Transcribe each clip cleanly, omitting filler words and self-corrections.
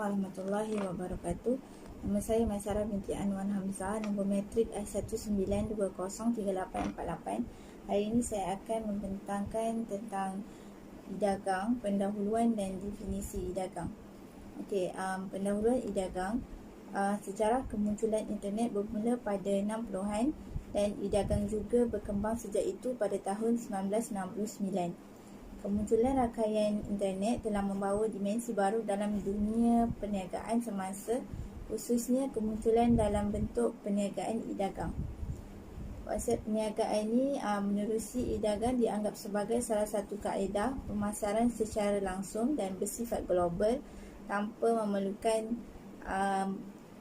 warahmatullahi wabarakatuh. Nama saya Maisarah binti Anwan Hamzah, nombor metrik I19203848. Hari ini saya akan membentangkan tentang e-dagang, pendahuluan dan definisi e-dagang. Pendahuluan e-dagang. Sejarah kemunculan internet bermula pada 60-an dan e-dagang juga berkembang sejak itu pada tahun 1969. Kemunculan rakaian internet telah membawa dimensi baru dalam dunia perniagaan semasa, khususnya kemunculan dalam bentuk perniagaan e-dagang. Konsep perniagaan ini menerusi e-dagang dianggap sebagai salah satu kaedah pemasaran secara langsung dan bersifat global tanpa memerlukan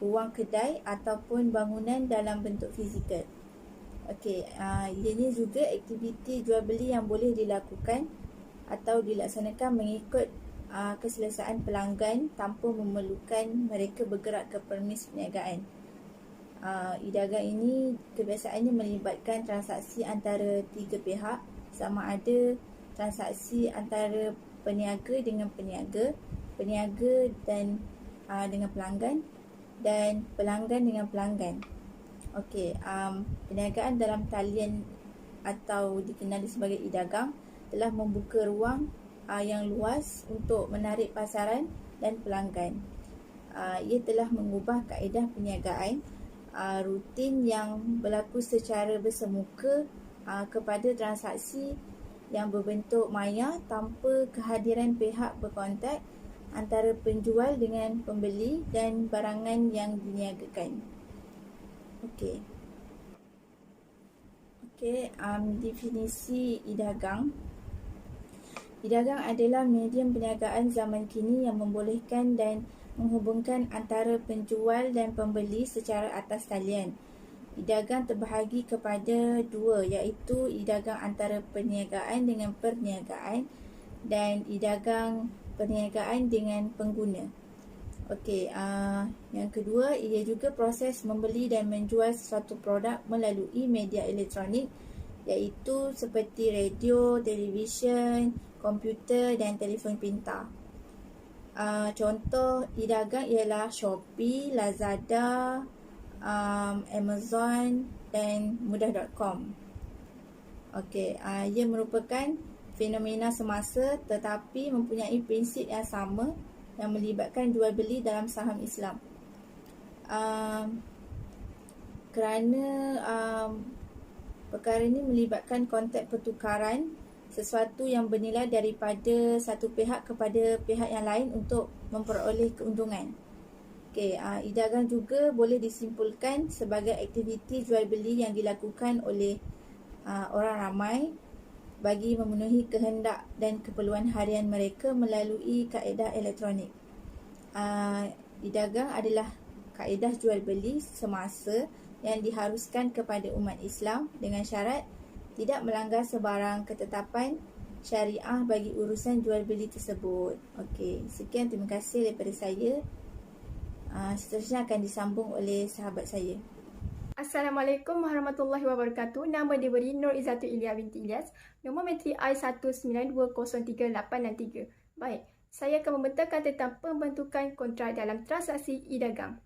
ruang kedai ataupun bangunan dalam bentuk fizikal. Ianya juga aktiviti jual beli yang boleh dilakukan atau dilaksanakan mengikut keselesaan pelanggan tanpa memerlukan mereka bergerak ke premis perniagaan. E-dagang ini kebiasaannya melibatkan transaksi antara tiga pihak, sama ada transaksi antara peniaga dengan peniaga, peniaga dan dengan pelanggan, dan pelanggan dengan pelanggan. Perniagaan dalam talian atau dikenali sebagai e-dagang telah membuka ruang yang luas untuk menarik pasaran dan pelanggan. Ia telah mengubah kaedah perniagaan rutin yang berlaku secara bersemuka kepada transaksi yang berbentuk maya tanpa kehadiran pihak berkontak antara penjual dengan pembeli dan barangan yang diniagakan. Definisi e-dagang. E-dagang adalah medium perniagaan zaman kini yang membolehkan dan menghubungkan antara penjual dan pembeli secara atas talian. E-dagang terbahagi kepada dua, iaitu e-dagang antara perniagaan dengan perniagaan dan e-dagang perniagaan dengan pengguna. Yang kedua, ia juga proses membeli dan menjual sesuatu produk melalui media elektronik, iaitu seperti radio, televisyen, komputer dan telefon pintar. Contoh e-dagang ialah Shopee, Lazada, Amazon dan mudah.com. Ia merupakan fenomena semasa tetapi mempunyai prinsip yang sama yang melibatkan jual beli dalam saham Islam. Perkara ini melibatkan konteks pertukaran sesuatu yang bernilai daripada satu pihak kepada pihak yang lain untuk memperoleh keuntungan. E-dagang juga boleh disimpulkan sebagai aktiviti jual beli yang dilakukan oleh orang ramai bagi memenuhi kehendak dan keperluan harian mereka melalui kaedah elektronik. E-dagang adalah kaedah jual beli semasa yang diharuskan kepada umat Islam dengan syarat tidak melanggar sebarang ketetapan syariah bagi urusan jual beli tersebut. Sekian, terima kasih daripada saya. Seterusnya akan disambung oleh sahabat saya. Assalamualaikum warahmatullahi wabarakatuh. Nama diberi Nur Izzatul Ilya binti Ilyas. Nombor metrik I19203863. Baik, saya akan membentangkan tentang pembentukan kontrak dalam transaksi e-dagang.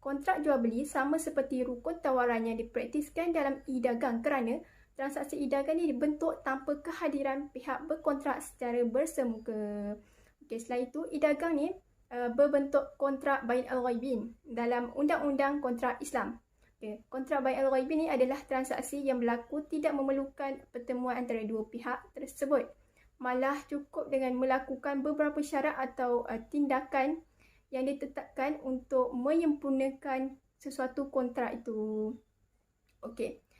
Kontrak jual beli sama seperti rukun tawaran yang dipraktiskan dalam e-dagang kerana transaksi e-dagang ini dibentuk tanpa kehadiran pihak berkontrak secara bersemuka. Setelah itu, e-dagang ni berbentuk kontrak bain al-ghaibin dalam Undang-Undang Kontrak Islam. Kontrak bain al-ghaibin ini adalah transaksi yang berlaku tidak memerlukan pertemuan antara dua pihak tersebut. Malah cukup dengan melakukan beberapa syarat atau tindakan yang ditetapkan untuk menyempurnakan sesuatu kontrak itu.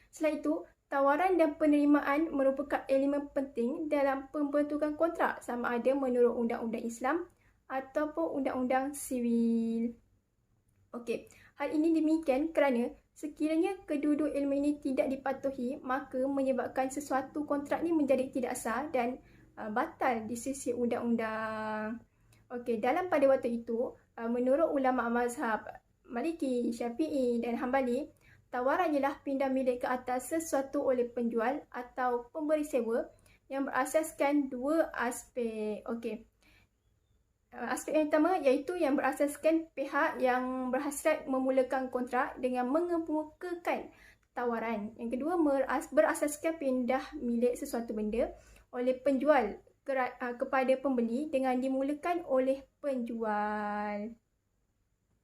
Setelah itu, tawaran dan penerimaan merupakan elemen penting dalam pembentukan kontrak sama ada menurut Undang-Undang Islam ataupun Undang-Undang Sivil. Hal ini demikian kerana sekiranya kedua-dua elemen ini tidak dipatuhi, maka menyebabkan sesuatu kontrak ini menjadi tidak sah dan batal di sisi undang-undang. Dalam pada waktu itu, menurut ulama mazhab Maliki, Syafi'i dan Hambali, tawaran ialah pindah milik ke atas sesuatu oleh penjual atau pemberi sewa yang berasaskan dua aspek. Aspek yang pertama iaitu yang berasaskan pihak yang berhasrat memulakan kontrak dengan mengemukakan tawaran. Yang kedua, berasaskan pindah milik sesuatu benda oleh penjual kepada pembeli dengan dimulakan oleh penjual.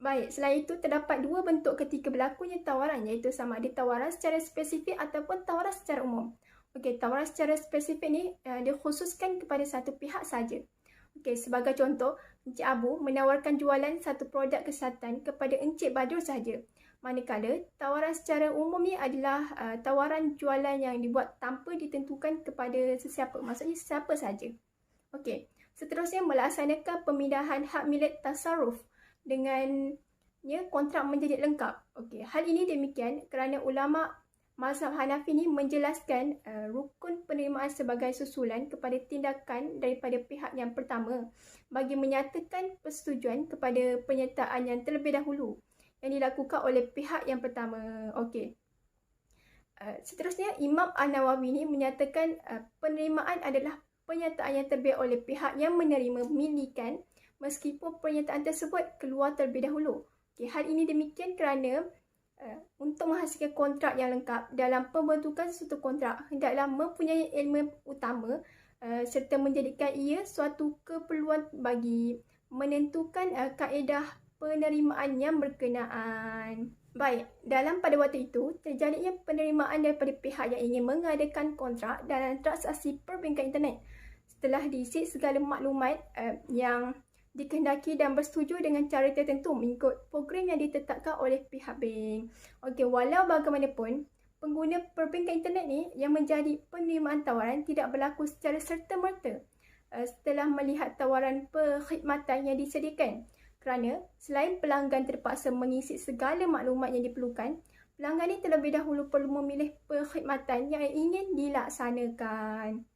Baik, selain itu terdapat dua bentuk ketika berlakunya tawaran, iaitu sama ada tawaran secara spesifik ataupun tawaran secara umum. Okey, tawaran secara spesifik ni dikhususkan kepada satu pihak saja. Okey, sebagai contoh, Encik Abu menawarkan jualan satu produk kesihatan kepada Encik Badrul sahaja. Manakala tawaran secara umum ni adalah tawaran jualan yang dibuat tanpa ditentukan kepada sesiapa, maksudnya siapa saja. Okey, seterusnya melaksanakan pemindahan hak milik tasarruf dengan kontrak menjadi lengkap. Okey, hal ini demikian kerana ulama mazhab Hanafi ni menjelaskan rukun penerimaan sebagai susulan kepada tindakan daripada pihak yang pertama bagi menyatakan persetujuan kepada penyertaan yang terlebih dahulu yang dilakukan oleh pihak yang pertama. Okey. Seterusnya, Imam An-Nawawi ni menyatakan penerimaan adalah penyertaan yang terbiak oleh pihak yang menerima milikan meskipun pernyataan tersebut keluar terlebih dahulu. Okay, hal ini demikian kerana untuk menghasilkan kontrak yang lengkap dalam pembentukan suatu kontrak hendaklah mempunyai ilmu utama serta menjadikan ia suatu keperluan bagi menentukan kaedah penerimaan yang berkenaan. Baik, pada waktu itu terjadinya penerimaan daripada pihak yang ingin mengadakan kontrak dalam transaksi perbankan internet setelah diisi segala maklumat yang dikehendaki dan bersetuju dengan cara tertentu mengikut program yang ditetapkan oleh pihak bank. Okey, walau bagaimanapun, pengguna perbankan internet ni yang menjadi penerimaan tawaran tidak berlaku secara serta-merta setelah melihat tawaran perkhidmatan yang disediakan. Kerana selain pelanggan terpaksa mengisi segala maklumat yang diperlukan, pelanggan ni terlebih dahulu perlu memilih perkhidmatan yang ingin dilaksanakan.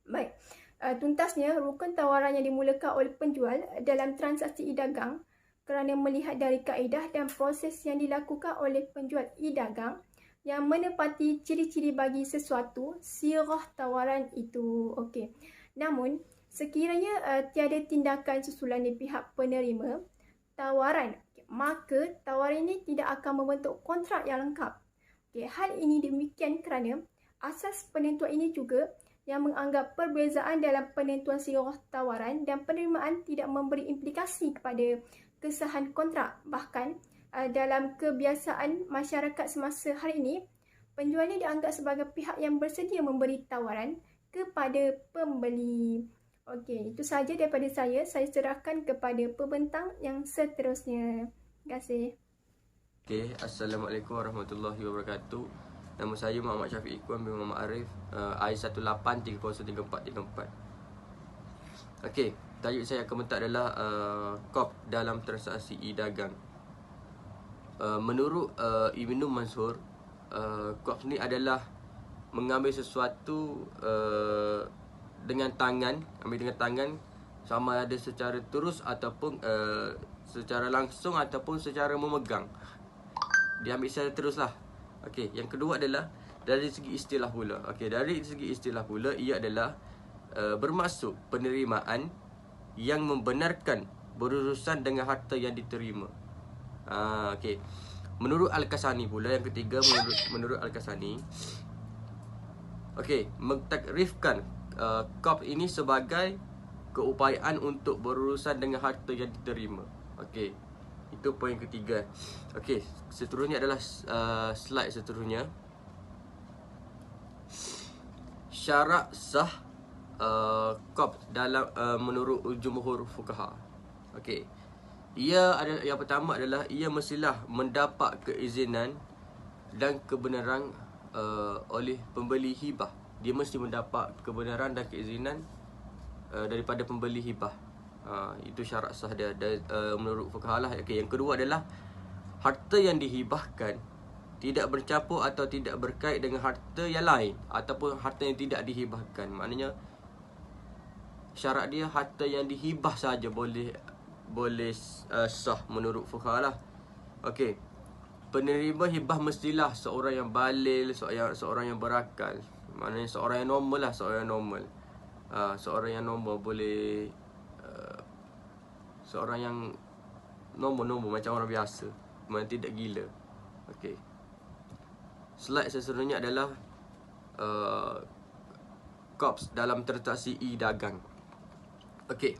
Baik. Tuntasnya, rukun tawaran yang dimulakan oleh penjual dalam transaksi e-dagang kerana melihat dari kaedah dan proses yang dilakukan oleh penjual e-dagang yang menepati ciri-ciri bagi sesuatu sirah tawaran itu. Okey. Namun, sekiranya tiada tindakan susulan di pihak penerima tawaran, maka tawaran ini tidak akan membentuk kontrak yang lengkap. Okey, hal ini demikian kerana asas penentuan ini juga yang menganggap perbezaan dalam penentuan sirah tawaran dan penerimaan tidak memberi implikasi kepada kesahan kontrak. Bahkan dalam kebiasaan masyarakat semasa hari ini, penjual ini dianggap sebagai pihak yang bersedia memberi tawaran kepada pembeli. Okey, itu sahaja daripada saya. Saya serahkan kepada pembentang yang seterusnya. Terima kasih. Okey, Assalamualaikum warahmatullahi wabarakatuh. Nama saya Muhammad Syafiq Ikhwan bin Muhammad Arif, I18303434. Okey, tajuk saya akan mentak adalah kop dalam transaksi e-dagang. Menurut Ibnu Mansur, kop ni adalah mengambil sesuatu dengan tangan, sama ada secara terus ataupun secara langsung ataupun secara memegang. Diambil secara teruslah. Okey, yang kedua adalah dari segi istilah pula. Okey, dari segi istilah pula ia adalah bermaksud penerimaan yang membenarkan berurusan dengan harta yang diterima. Okey. Menurut Al-Kasani pula, yang ketiga menurut Al-Kasani, okey, mentakrifkan kop ini sebagai keupayaan untuk berurusan dengan harta yang diterima. Okey. Itu poin ketiga. Okey, seterusnya adalah slide seterusnya. Syarat sah kop dalam menurut jumhur fuqaha. Okey. Ia adalah, yang pertama adalah ia mestilah mendapat keizinan dan kebenaran oleh pembeli hibah. Dia mesti mendapat kebenaran dan keizinan daripada pembeli hibah. Itu syarat sah dia menurut fuqaha lah. Okay, yang kedua adalah harta yang dihibahkan tidak bercampur atau tidak berkait dengan harta yang lain ataupun harta yang tidak dihibahkan. Maknanya syarat dia harta yang dihibah saja boleh sah menurut fuqaha lah. Okey. Penerima hibah mestilah seorang yang balil, seorang yang berakal. Maknanya seorang yang normal lah, seorang yang normal boleh seorang yang normal macam orang biasa, memang tidak gila. Okey. Slide seterusnya adalah COPS dalam transaksi e-dagang. Okey.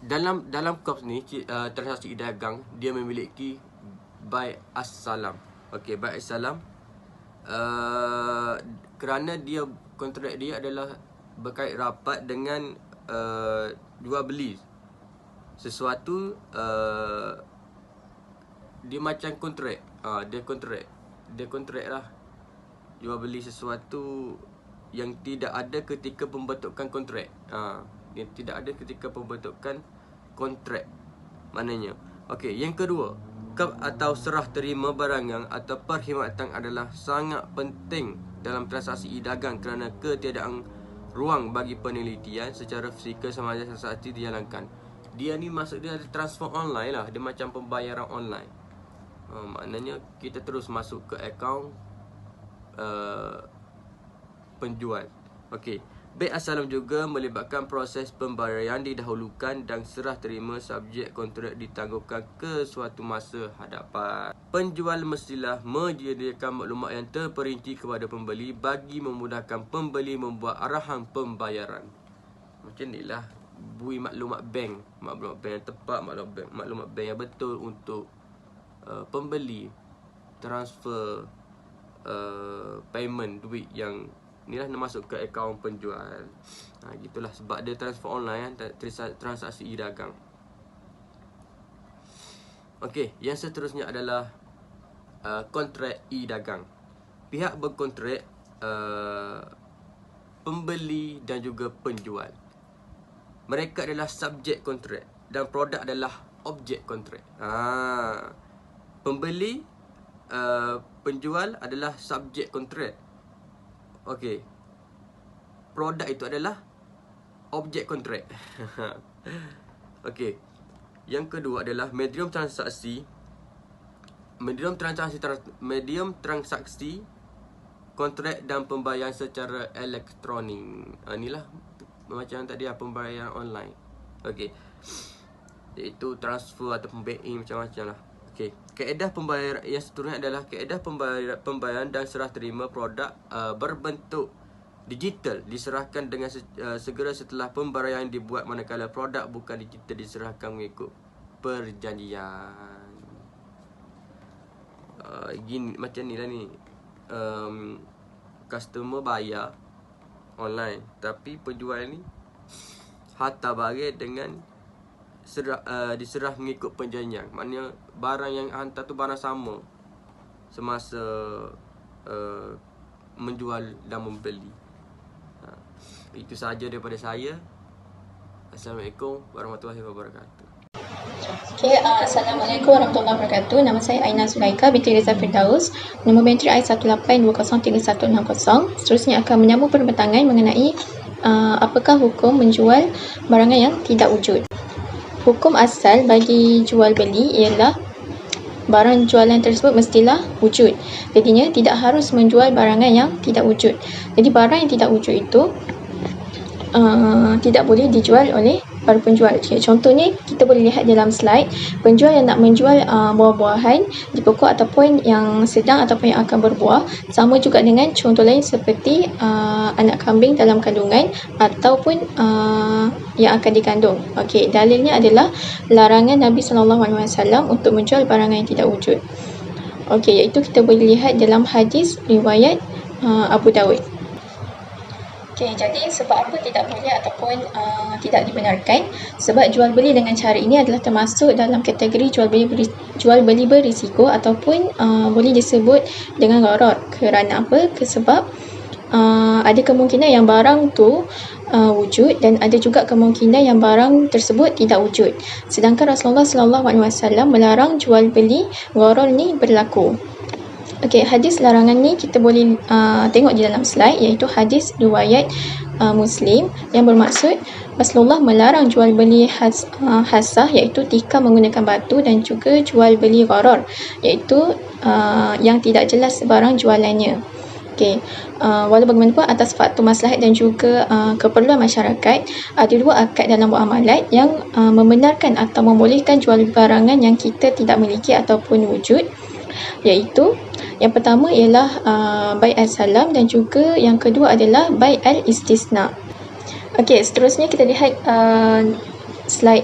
dalam COPS ni, transaksi e-dagang, dia memiliki buy as salam. Okey, buy as salam kerana dia kontrak dia adalah berkait rapat dengan jual beli sesuatu. Dia macam kontrak. Dia kontrak lah. Jual beli sesuatu yang tidak ada ketika pembentukan kontrak. Yang tidak ada ketika pembentukan kontrak. Maknanya. Okey, yang kedua, kad atau serah terima barangan atau perkhidmatan adalah sangat penting dalam transaksi e-dagang kerana ketiadaan ruang bagi penelitian secara fizikal semasa transaksi dijalankan. Dia ni maksud dia transfer online lah. Dia macam pembayaran online. Maknanya kita terus masuk ke akaun penjual. Okey. Bai as-salam juga melibatkan proses pembayaran didahulukan dan serah terima subjek kontrak ditangguhkan ke suatu masa hadapan. Penjual mestilah menyediakan maklumat yang terperinci kepada pembeli bagi memudahkan pembeli membuat arahan pembayaran. Macam inilah bui maklumat bank yang tepat, maklumat bank yang betul untuk pembeli transfer payment duit yang inilah masuk ke akaun penjual. Gitulah sebab dia transfer online kan, transaksi e-dagang. Okey, yang seterusnya adalah kontrak e-dagang. Pihak berkontrak pembeli dan juga penjual. Mereka adalah subjek kontrak dan produk adalah objek kontrak. Pembeli, penjual adalah subjek kontrak. Okey. Produk itu adalah objek kontrak. Okey. Yang kedua adalah medium transaksi. Medium transaksi kontrak dan pembayaran secara elektronik. Inilah macam tadi pembayaran online. Okey. Iaitu transfer ataupun BI macam-macam lah. Okey, kaedah pembayaran yang seterusnya adalah kaedah pembayaran dan serah terima produk berbentuk digital diserahkan dengan segera setelah pembayaran dibuat, manakala produk bukan digital diserahkan mengikut perjanjian. Gini macam ni lah ni. Customer bayar online tapi penjual ni hantar barang dengan diserah mengikut perjanjian. Maknanya barang yang hantar tu barang sama semasa menjual dan membeli. Itu sahaja daripada saya. Assalamualaikum warahmatullahi wabarakatuh. Okay, Assalamualaikum warahmatullahi wabarakatuh. Nama saya Aina Zulaika binti Reza Firdaus. Nombor menteri I18203160. Seterusnya akan menyambung perbentangan mengenai apakah hukum menjual barangan yang tidak wujud. Hukum asal bagi jual beli ialah barang jualan tersebut mestilah wujud. Jadinya tidak harus menjual barangan yang tidak wujud. Jadi barang yang tidak wujud itu tidak boleh dijual oleh para penjual. Okay, contohnya kita boleh lihat dalam slide, penjual yang nak menjual buah-buahan di pokok ataupun yang sedang ataupun yang akan berbuah, sama juga dengan contoh lain seperti anak kambing dalam kandungan ataupun yang akan dikandung. Okey, dalilnya adalah larangan Nabi SAW untuk menjual barangan yang tidak wujud. Okey, iaitu kita boleh lihat dalam hadis riwayat Abu Dawud. Okay, jadi sebab apa tidak boleh ataupun tidak dibenarkan? Sebab jual beli dengan cara ini adalah termasuk dalam kategori jual beli berisiko ataupun boleh disebut dengan gharar. Kerana apa? Sebab ada kemungkinan yang barang tu wujud dan ada juga kemungkinan yang barang tersebut tidak wujud. Sedangkan Rasulullah SAW melarang jual beli gharar ni berlaku. Okey, hadis larangan ni kita boleh tengok di dalam slide, iaitu hadis riwayat Muslim yang bermaksud Rasulullah melarang jual beli hasah, iaitu tikar menggunakan batu, dan juga jual beli gharar, iaitu yang tidak jelas barang jualannya. Okey, walau bagaimanapun atas faktor maslahat dan juga keperluan masyarakat, ada dua akad dalam muamalat yang membenarkan atau membolehkan jual barangan yang kita tidak miliki ataupun wujud, iaitu yang pertama ialah bai' al-salam dan juga yang kedua adalah bai' al-istisna. Okey, seterusnya kita lihat slide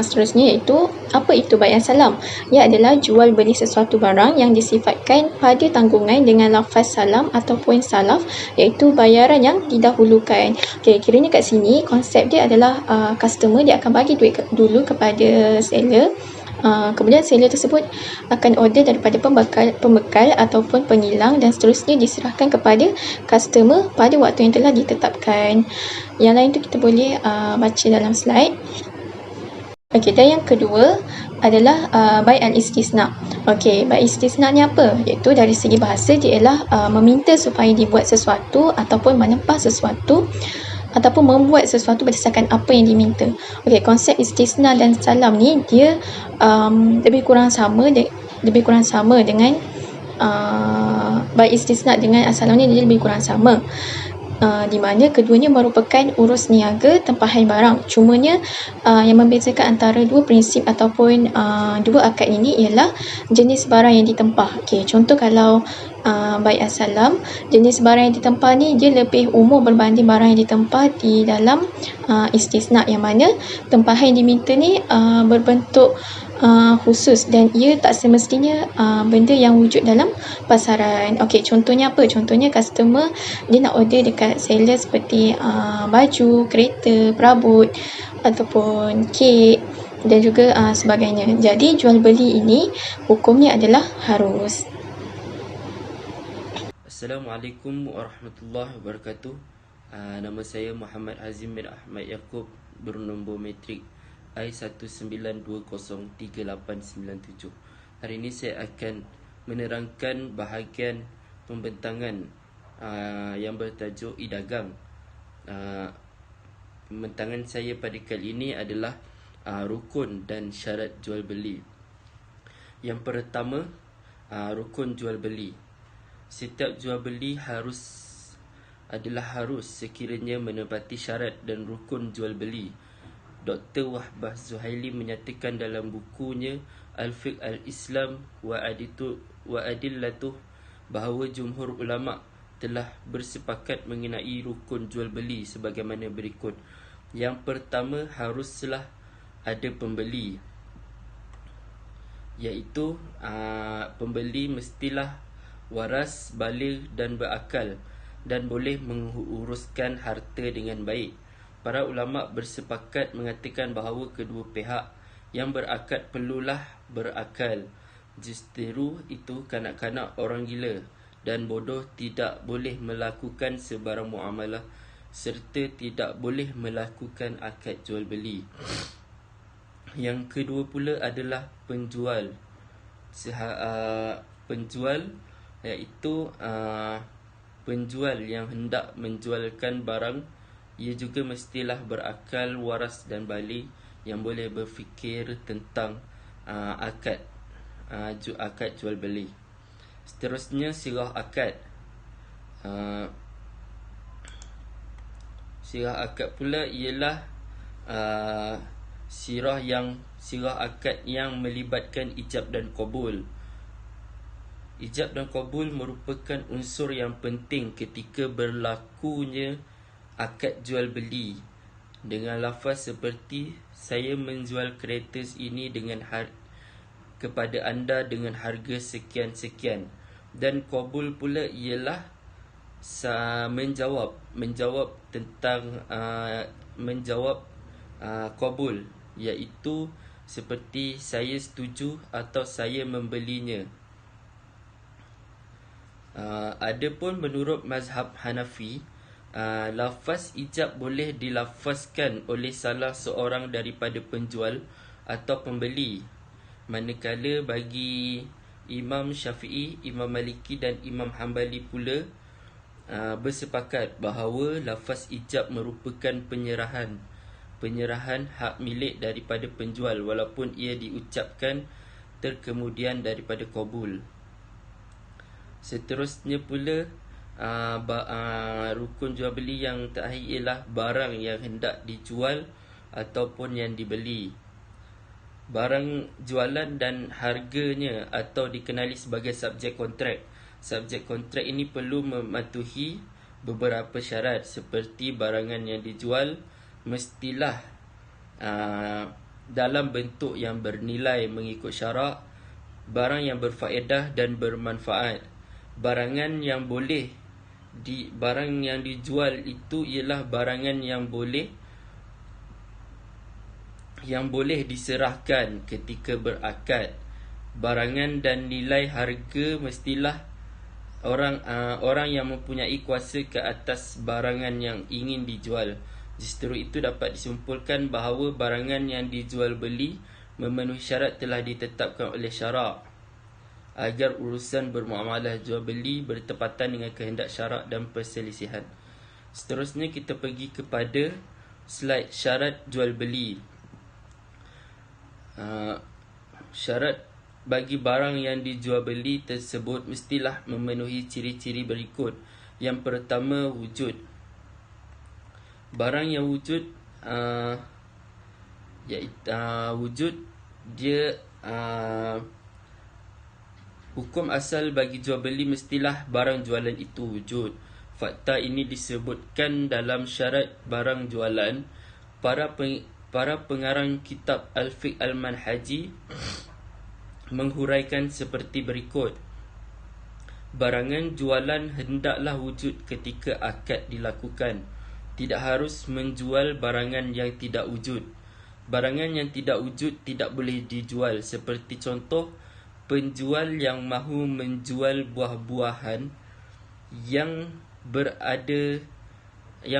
seterusnya, iaitu apa itu bai' al-salam? Ia adalah jual beli sesuatu barang yang disifatkan pada tanggungan dengan lafaz salam ataupun salaf, iaitu bayaran yang didahulukan. Okey, kiranya kat sini konsep dia adalah customer dia akan bagi duit dulu kepada seller. Kemudian seller tersebut akan order daripada pembekal ataupun pengilang dan seterusnya diserahkan kepada customer pada waktu yang telah ditetapkan. Yang lain tu kita boleh baca dalam slide. Okey, dan yang kedua adalah bai' al-istisna. Okey, bai' istisna ni apa? Iaitu dari segi bahasa dia ialah meminta supaya dibuat sesuatu ataupun menempah sesuatu ataupun membuat sesuatu berdasarkan apa yang diminta. Okey, konsep istisna dan salam ni dia lebih kurang sama dengan bai' istisna dengan salam ni dia lebih kurang sama. Di mana keduanya merupakan urus niaga tempahan barang. Cumanya yang membezakan antara dua prinsip ataupun dua akad ini ialah jenis barang yang ditempah. Okey, contoh kalau bai' al-salam, jenis barang yang ditempah ni dia lebih umum berbanding barang yang ditempah di dalam istisna, yang mana tempahan yang diminta ni berbentuk khusus dan ia tak semestinya benda yang wujud dalam pasaran. Okey, contohnya apa? Contohnya customer dia nak order dekat seller seperti baju, kereta, perabot ataupun kek dan juga sebagainya. Jadi jual beli ini hukumnya adalah harus. Assalamualaikum warahmatullahi wabarakatuh. Nama saya Muhammad Hazim bin Ahmad Yaakob, bernombor metrik I1920387. Hari ini saya akan menerangkan bahagian pembentangan yang bertajuk e-dagang. Pembentangan saya pada kali ini adalah rukun dan syarat jual beli. Yang pertama, rukun jual beli. Setiap jual beli harus sekiranya menepati syarat dan rukun jual beli. Dr. Wahbah Zuhaili menyatakan dalam bukunya Al-Fiqh Al-Islam wa Adillatuh bahawa jumhur ulama telah bersepakat mengenai rukun jual beli sebagaimana berikut. Yang pertama, haruslah ada pembeli, iaitu pembeli mestilah waras, baligh dan berakal dan boleh menguruskan harta dengan baik. Para ulama bersepakat mengatakan bahawa kedua pihak yang berakad perlulah berakal. Justeru itu kanak-kanak, orang gila dan bodoh tidak boleh melakukan sebarang muamalah serta tidak boleh melakukan akad jual beli. Yang kedua pula adalah penjual. Penjual iaitu penjual yang hendak menjualkan barang, ia juga mestilah berakal, waras dan baligh yang boleh berfikir tentang akad jual beli. Seterusnya, sirah akad. Sirah akad pula ialah sirah akad yang melibatkan ijab dan qabul. Ijab dan qabul merupakan unsur yang penting ketika berlakunya akad jual beli. Dengan lafaz seperti saya menjual kereta ini kepada anda dengan harga sekian-sekian. Dan qabul pula ialah menjawab qabul, iaitu seperti saya setuju atau saya membelinya. Adapun menurut mazhab Hanafi, lafaz ijab boleh dilafazkan oleh salah seorang daripada penjual atau pembeli, manakala bagi Imam Syafi'i, Imam Maliki dan Imam Hanbali pula bersepakat bahawa lafaz ijab merupakan penyerahan hak milik daripada penjual walaupun ia diucapkan terkemudian daripada qabul. Seterusnya pula rukun jual beli yang terakhir ialah barang yang hendak dijual ataupun yang dibeli. Barang jualan dan harganya atau dikenali sebagai subjek kontrak. Subjek kontrak ini perlu mematuhi beberapa syarat, seperti barangan yang dijual mestilah dalam bentuk yang bernilai mengikut syarak, barang yang berfaedah dan bermanfaat. Barang yang dijual itu ialah barangan yang boleh diserahkan ketika berakad. Barangan dan nilai harga mestilah orang yang mempunyai kuasa ke atas barangan yang ingin dijual. Justru itu dapat disimpulkan bahawa barangan yang dijual beli memenuhi syarat telah ditetapkan oleh syarak, agar urusan bermuamalah jual beli bertepatan dengan kehendak syarak dan perselisihan. Seterusnya kita pergi kepada slide syarat jual beli. Syarat bagi barang yang dijual beli tersebut mestilah memenuhi ciri-ciri berikut. Yang pertama, wujud. Barang yang wujud wujud dia hukum asal bagi jual beli mestilah barang jualan itu wujud. Fakta ini disebutkan dalam syarat barang jualan. Para pengarang kitab Al-Fiqh Al-Manhaji menghuraikan seperti berikut. Barangan jualan hendaklah wujud ketika akad dilakukan. Tidak harus menjual barangan yang tidak wujud. Barangan yang tidak wujud tidak boleh dijual. Seperti contoh, penjual yang mahu menjual buah-buahan yang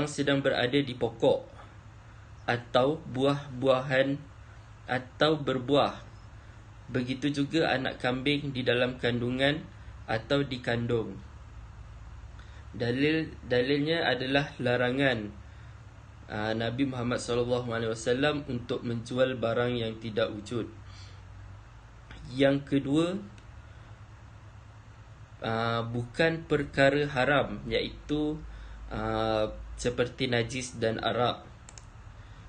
sedang berada di pokok, atau buah-buahan atau berbuah. Begitu juga anak kambing di dalam kandungan atau dikandung. Dalilnya adalah larangan Nabi Muhammad SAW untuk menjual barang yang tidak wujud. Yang kedua, bukan perkara haram, iaitu seperti najis dan arak.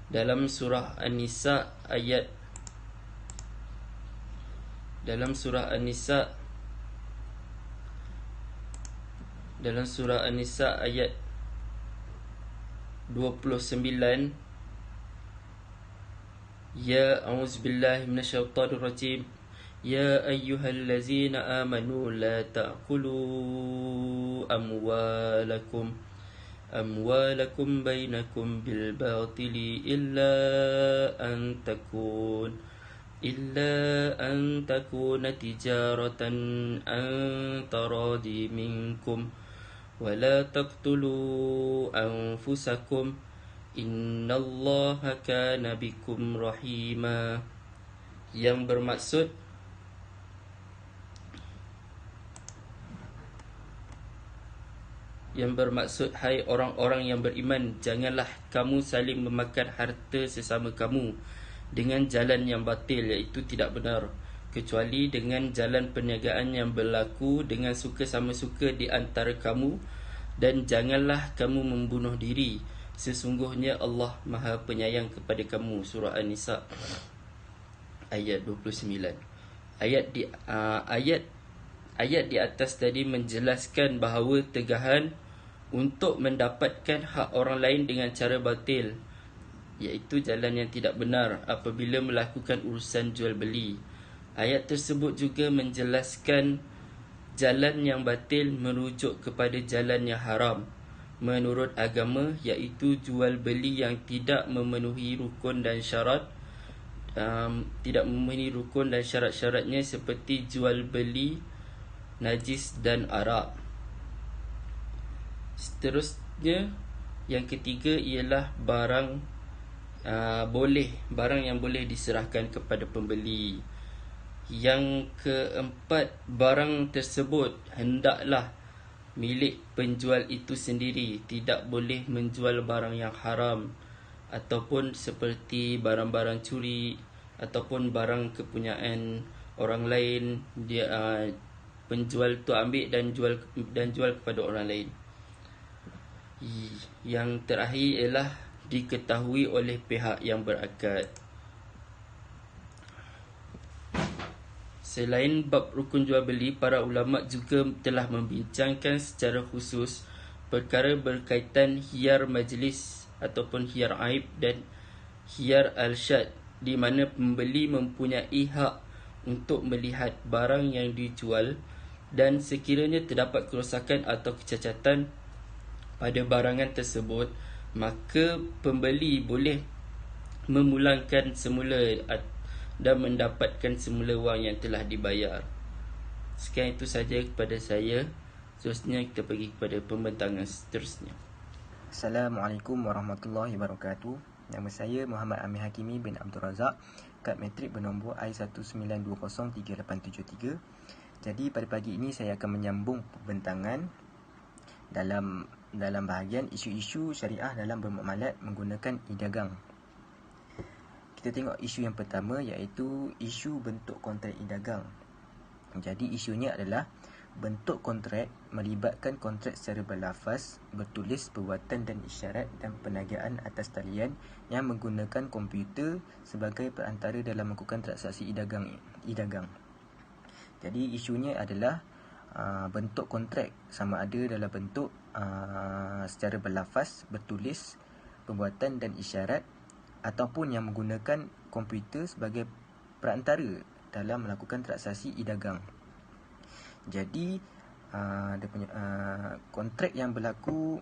Dalam surah An-Nisa ayat ayat 29, ya a'udzubillahi minasyaitonir rajim, ya ayyuhallazina amanu la ta'kulu amwalakum bainakum bil batili illa an takuna tijaratan an taradi minkum wa la taqtulu anfusakum innallaha kana bikum rahima. Yang bermaksud, hai orang-orang yang beriman, janganlah kamu saling memakan harta sesama kamu dengan jalan yang batil, iaitu tidak benar, kecuali dengan jalan perniagaan yang berlaku dengan suka sama suka di antara kamu, dan janganlah kamu membunuh diri, sesungguhnya Allah Maha Penyayang kepada kamu. Surah An-Nisa ayat 29. Ayat di atas tadi menjelaskan bahawa tegahan untuk mendapatkan hak orang lain dengan cara batil, iaitu jalan yang tidak benar apabila melakukan urusan jual beli. Ayat tersebut juga menjelaskan jalan yang batil merujuk kepada jalan yang haram menurut agama, iaitu jual beli yang tidak memenuhi rukun dan syarat, syarat-syaratnya, seperti jual beli najis dan arak. Seterusnya, yang ketiga ialah barang yang boleh diserahkan kepada pembeli. Yang keempat, barang tersebut hendaklah milik penjual itu sendiri, tidak boleh menjual barang yang haram ataupun seperti barang-barang curi ataupun barang kepunyaan orang lain. penjual tu ambil dan jual kepada orang lain. Yang terakhir ialah diketahui oleh pihak yang berakad. Selain bab rukun jual beli, para ulama juga telah membincangkan secara khusus perkara berkaitan khiyar majlis ataupun khiyar aib dan khiyar al-syad, di mana pembeli mempunyai hak untuk melihat barang yang dijual dan sekiranya terdapat kerosakan atau kecacatan pada barangan tersebut, maka pembeli boleh memulangkan semula dan mendapatkan semula wang yang telah dibayar. Sekian itu saja kepada saya. Seterusnya kita pergi kepada pembentangan seterusnya. Assalamualaikum warahmatullahi wabarakatuh. Nama saya Muhammad Amir Hakimi bin Abdul Razak, kad matrik bernombor I1920387. Jadi pada pagi ini saya akan menyambung pembentangan dalam bahagian isu-isu syariah dalam bermuamalat menggunakan e-dagang. Kita tengok isu yang pertama, iaitu isu bentuk kontrak e-dagang. Jadi isunya adalah bentuk kontrak melibatkan kontrak secara berlafaz, bertulis, perbuatan dan isyarat dan penagaan atas talian yang menggunakan komputer sebagai perantara dalam melakukan transaksi e-dagang. Jadi isunya adalah bentuk kontrak sama ada dalam bentuk secara berlafaz, bertulis, perbuatan dan isyarat, ataupun yang menggunakan komputer sebagai perantara dalam melakukan transaksi e-dagang. Jadi dia punya kontrak yang berlaku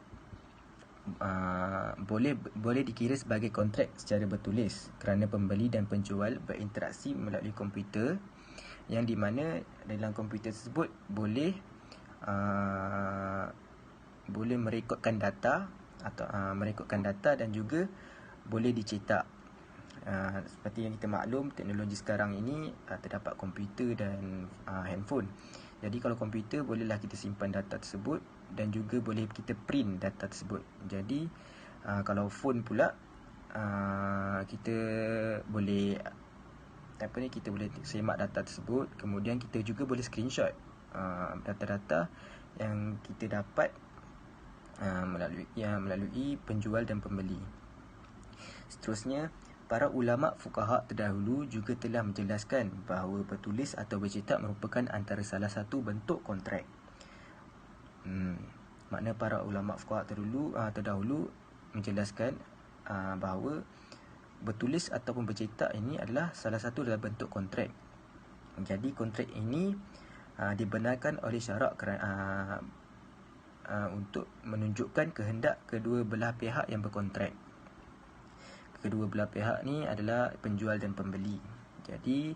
boleh dikira sebagai kontrak secara bertulis kerana pembeli dan penjual berinteraksi melalui komputer, yang di mana dalam komputer tersebut boleh merekodkan data atau merekodkan data dan juga boleh dicetak. Seperti yang kita maklum, teknologi sekarang ini terdapat komputer dan handphone. Jadi kalau komputer, bolehlah kita simpan data tersebut dan juga boleh kita print data tersebut. Jadi kalau phone pula, kita boleh kita boleh semak data tersebut. Kemudian kita juga boleh screenshot data-data yang kita dapat melalui penjual dan pembeli. Seterusnya, para ulama fuqaha terdahulu juga telah menjelaskan bahawa bertulis atau bercetak merupakan antara salah satu bentuk kontrak. Makna para ulama fuqaha terdahulu menjelaskan bahawa bertulis ataupun bercetak ini adalah salah satu dalam bentuk kontrak. Jadi kontrak ini dibenarkan oleh syarak untuk menunjukkan kehendak kedua belah pihak yang berkontrak. Kedua belah pihak ni adalah penjual dan pembeli. Jadi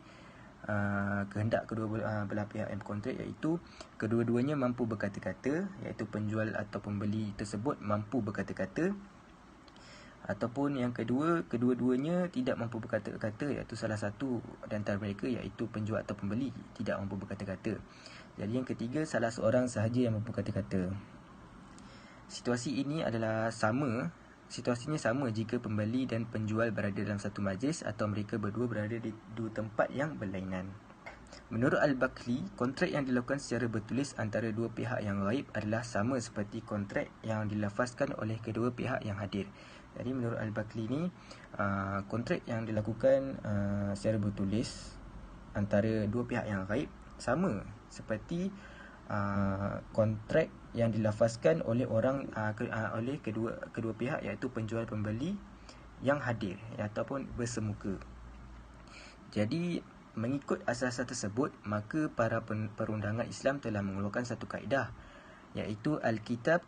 kehendak kedua belah pihak yang berkontrak iaitu kedua-duanya mampu berkata-kata, iaitu penjual atau pembeli tersebut mampu berkata-kata, ataupun yang kedua, kedua-duanya tidak mampu berkata-kata, iaitu salah satu di antara mereka, iaitu penjual atau pembeli tidak mampu berkata-kata. Jadi yang ketiga, salah seorang sahaja yang mampu berkata-kata. Situasinya sama jika pembeli dan penjual berada dalam satu majlis atau mereka berdua berada di dua tempat yang berlainan. Menurut Al-Bakli, kontrak yang dilakukan secara bertulis antara dua pihak yang ghaib adalah sama seperti kontrak yang dilafazkan oleh kedua pihak yang hadir. Jadi menurut Al-Bakli ni, kontrak yang dilakukan secara bertulis antara dua pihak yang ghaib sama seperti kontrak yang dilafazkan oleh oleh kedua pihak, iaitu penjual pembeli yang hadir ataupun bersemuka. Jadi mengikut asas tersebut, maka para perundangan Islam telah mengeluarkan satu kaedah, iaitu Al-Kitab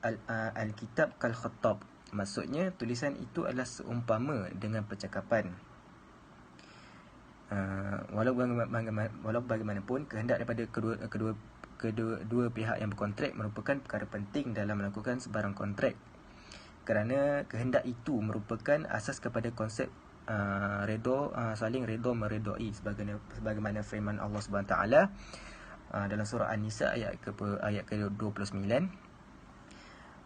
kal khattab. Maksudnya tulisan itu adalah seumpama dengan percakapan. Walau bagaimanapun, kehendak daripada kedua pihak yang berkontrak merupakan perkara penting dalam melakukan sebarang kontrak, kerana kehendak itu merupakan asas kepada konsep saling redha meredai, sebagaimana firman Allah SWT dalam surah An-Nisa ayat ke-29.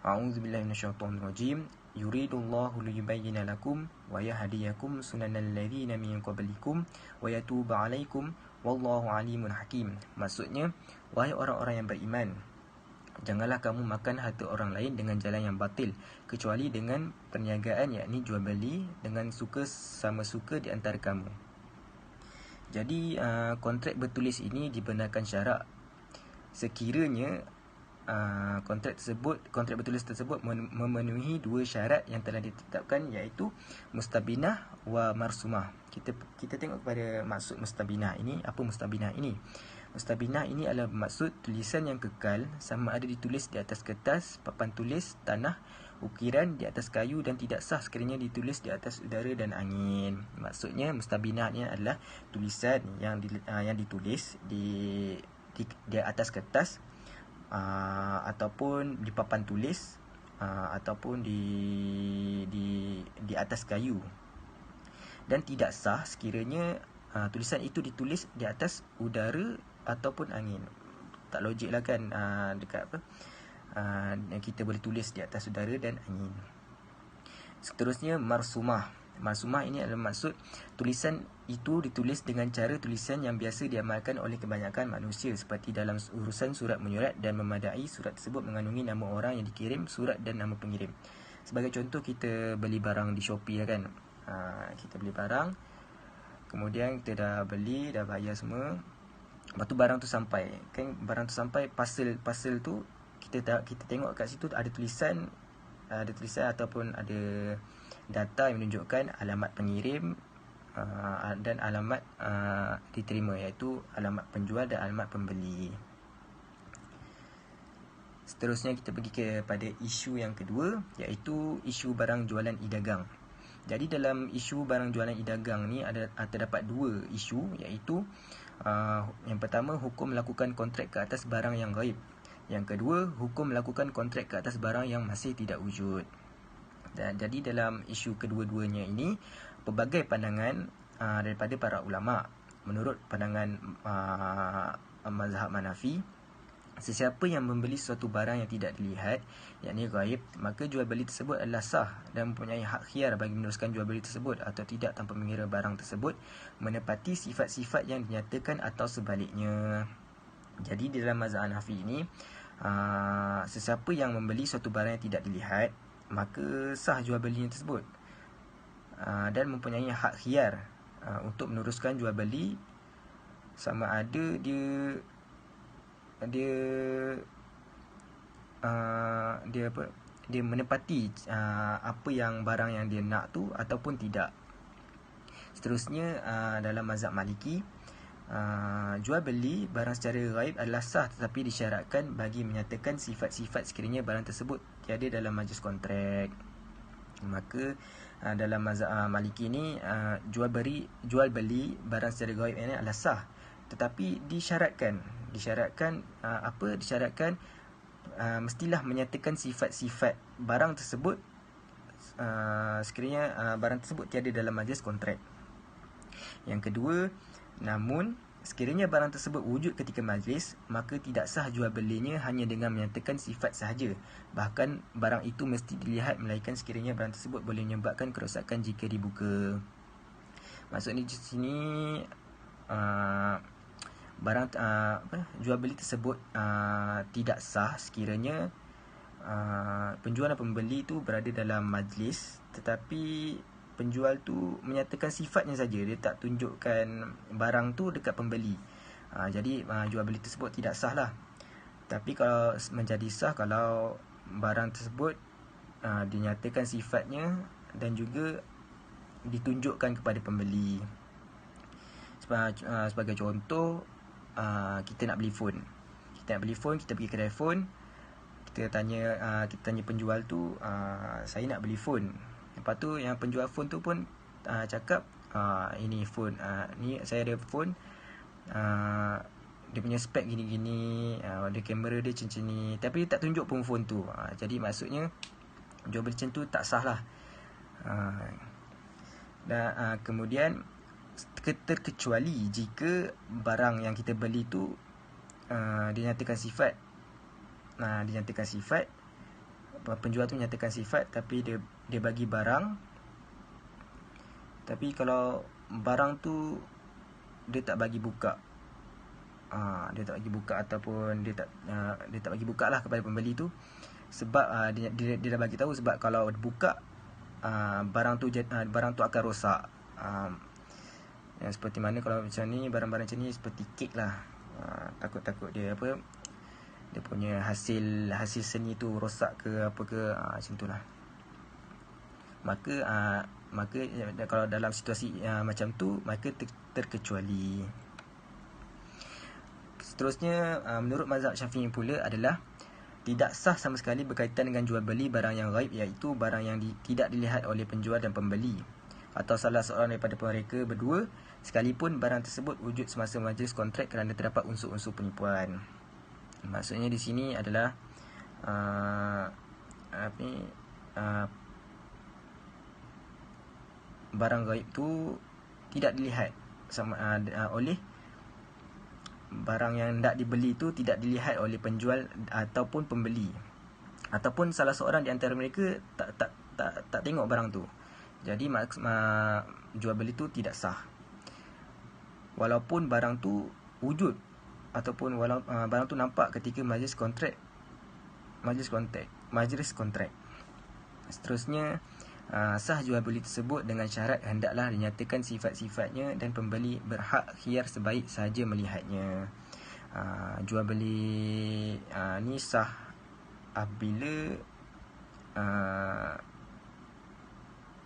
A'udzubillahi minasyaitonirrajim. yuridullahu liyubayyina lakum wa yahdiyakum sunanal ladzina min qablikum wa yatuba 'alaikum wallahu alimun hakim. Maksudnya, wahai orang-orang yang beriman, janganlah kamu makan harta orang lain dengan jalan yang batil, kecuali dengan perniagaan, yakni jual beli dengan suka sama suka di antara kamu. Jadi kontrak bertulis ini dibenarkan syarak sekiranya kontrak bertulis tersebut memenuhi dua syarat yang telah ditetapkan, iaitu mustabinah wa marsumah. Kita tengok kepada maksud mustabinah ini. Apa mustabinah ini? Mustabinah ini adalah maksud tulisan yang kekal, sama ada ditulis di atas kertas, papan tulis, tanah, ukiran, di atas kayu, dan tidak sah sekiranya ditulis di atas udara dan angin. Maksudnya mustabinah ini adalah tulisan yang ditulis di atas kertas, ataupun di papan tulis, ataupun di atas kayu, dan tidak sah sekiranya tulisan itu ditulis di atas udara ataupun angin. Tak logik lah kan, dekat apa, kita boleh tulis di atas udara dan angin. Seterusnya marsumah. Marsumah ini adalah maksud tulisan itu ditulis dengan cara tulisan yang biasa diamalkan oleh kebanyakan manusia, seperti dalam urusan surat menyurat dan memadai surat tersebut mengandungi nama orang yang dikirim surat dan nama pengirim. Sebagai contoh, kita beli barang di Shopee kan. Kita beli barang, kemudian kita dah beli, dah bayar semua. Lepas tu barang tu sampai. Kan barang tu sampai, parcel tu kita tengok kat situ ada tulisan ataupun ada data yang menunjukkan alamat pengirim dan alamat diterima, iaitu alamat penjual dan alamat pembeli. Seterusnya kita pergi kepada isu yang kedua, iaitu isu barang jualan e-dagang. Jadi dalam isu barang jualan e-dagang ni terdapat dua isu, iaitu yang pertama, hukum melakukan kontrak ke atas barang yang gaib. Yang kedua, hukum melakukan kontrak ke atas barang yang masih tidak wujud. Dan jadi dalam isu kedua-duanya ini, pelbagai pandangan daripada para ulama. Menurut pandangan mazhab Hanafi, sesiapa yang membeli suatu barang yang tidak dilihat, yakni gaib, maka jual beli tersebut adalah sah dan mempunyai hak khiar bagi meneruskan jual beli tersebut atau tidak, tanpa mengira barang tersebut menepati sifat-sifat yang dinyatakan atau sebaliknya. Jadi dalam mazhab Hanafi ini, sesiapa yang membeli suatu barang yang tidak dilihat, maka sah jual belinya tersebut, dan mempunyai hak khiar untuk meneruskan jual beli, sama ada dia menepati apa yang barang yang dia nak tu ataupun tidak. Seterusnya, dalam mazhab Maliki, jual beli barang secara gaib adalah sah, tetapi disyaratkan bagi menyatakan sifat-sifat sekiranya barang tersebut tiada dalam majlis kontrak. Maka dalam mazhab Maliki ni, jual beli barang secara gaib ini adalah sah, tetapi disyaratkan mestilah menyatakan sifat-sifat barang tersebut sekiranya barang tersebut tiada dalam majlis kontrak. Yang kedua, namun sekiranya barang tersebut wujud ketika majlis, maka tidak sah jual belinya hanya dengan menyatakan sifat sahaja. Bahkan barang itu mesti dilihat, melainkan sekiranya barang tersebut boleh menyebabkan kerosakan jika dibuka. Maksudnya di sini jual beli tersebut tidak sah sekiranya penjual dan pembeli itu berada dalam majlis, tetapi penjual tu menyatakan sifatnya saja, dia tak tunjukkan barang tu dekat pembeli. Jadi jual beli tersebut tidak sah lah. Tapi kalau menjadi sah kalau barang tersebut dinyatakan sifatnya dan juga ditunjukkan kepada pembeli. Sebagai contoh, kita nak beli phone. Kita pergi kedai phone, kita tanya penjual tu, saya nak beli phone. Lepas tu yang penjual phone tu pun cakap, ini phone, ni saya ada phone, dia punya spek gini-gini, ada kamera dia macam ni, tapi dia tak tunjuk pun phone tu. Jadi maksudnya jual beli macam tu tak sah lah. Dan kemudian terkecuali jika barang yang kita beli tu dinyatakan sifat, penjual tu menyatakan sifat, tapi dia dia bagi barang, tapi kalau barang tu dia tak bagi buka, dia tak bagi buka ataupun dia tak bagi buka lah kepada pembeli tu, sebab dia dah bagi tahu, sebab kalau buka barang tu akan rosak. Yang seperti mana kalau macam ni, barang-barang macam ni seperti kek lah, takut dia dia punya hasil seni tu rosak ke apa ke, macam tu lah. Maka kalau dalam situasi macam tu, maka terkecuali. Seterusnya, menurut mazhab Syafi'i pula adalah tidak sah sama sekali berkaitan dengan jual beli barang yang ghaib, iaitu barang yang tidak dilihat oleh penjual dan pembeli atau salah seorang daripada mereka berdua, sekalipun barang tersebut wujud semasa majlis kontrak, kerana terdapat unsur-unsur penipuan. Maksudnya di sini adalah barang gaib tu tidak dilihat oleh barang yang hendak dibeli tu tidak dilihat oleh penjual ataupun pembeli, ataupun salah seorang di antara mereka tak tengok barang tu. Jadi jual beli tu tidak sah, walaupun barang tu wujud ataupun barang tu nampak ketika majlis kontrak. Seterusnya, sah jual beli tersebut dengan syarat hendaklah dinyatakan sifat-sifatnya dan pembeli berhak khiyar sebaik sahaja melihatnya. Jual beli ni sah apabila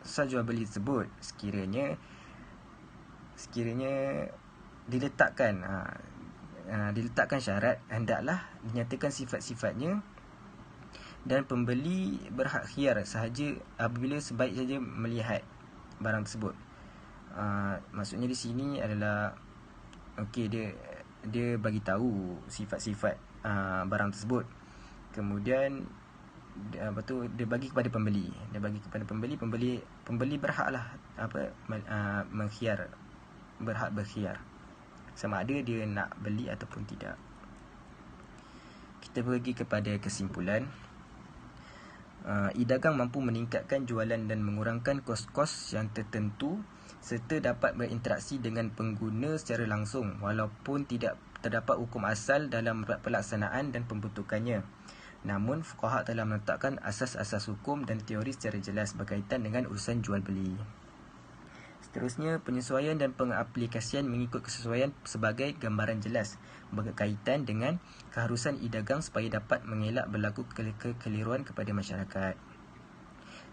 sah jual beli tersebut sekiranya diletakkan syarat hendaklah dinyatakan sifat-sifatnya dan pembeli berhak khiyar sahaja apabila sebaik saja melihat barang tersebut. Maksudnya di sini adalah dia bagi tahu sifat-sifat barang tersebut, kemudian dia bagi kepada pembeli. Pembeli berhaklah mengkhiyar, berhak berkhiyar sama ada dia nak beli ataupun tidak. Kita pergi kepada kesimpulan. E-dagang mampu meningkatkan jualan dan mengurangkan kos-kos yang tertentu serta dapat berinteraksi dengan pengguna secara langsung walaupun tidak terdapat hukum asal dalam pelaksanaan dan pembentukannya. Namun, fuqaha telah meletakkan asas-asas hukum dan teori secara jelas berkaitan dengan urusan jual beli. Seterusnya, penyesuaian dan pengaplikasian mengikut kesesuaian sebagai gambaran jelas berkaitan dengan keharusan e-dagang supaya dapat mengelak berlaku kekeliruan kepada masyarakat.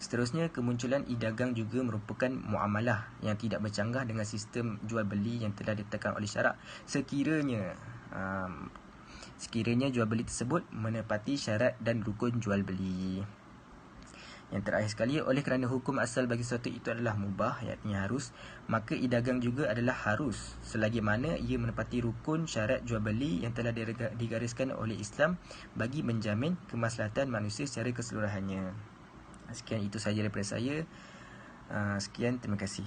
Seterusnya, kemunculan e-dagang juga merupakan muamalah yang tidak bercanggah dengan sistem jual beli yang telah ditetapkan oleh syarak sekiranya jual beli tersebut menepati syarat dan rukun jual beli. Yang terakhir sekali, oleh kerana hukum asal bagi sesuatu itu adalah mubah, iaitu harus, maka e-dagang juga adalah harus selagi mana ia menepati rukun syarat jual beli yang telah digariskan oleh Islam bagi menjamin kemaslahatan manusia secara keseluruhannya. Sekian, itu sahaja daripada saya. Sekian, terima kasih.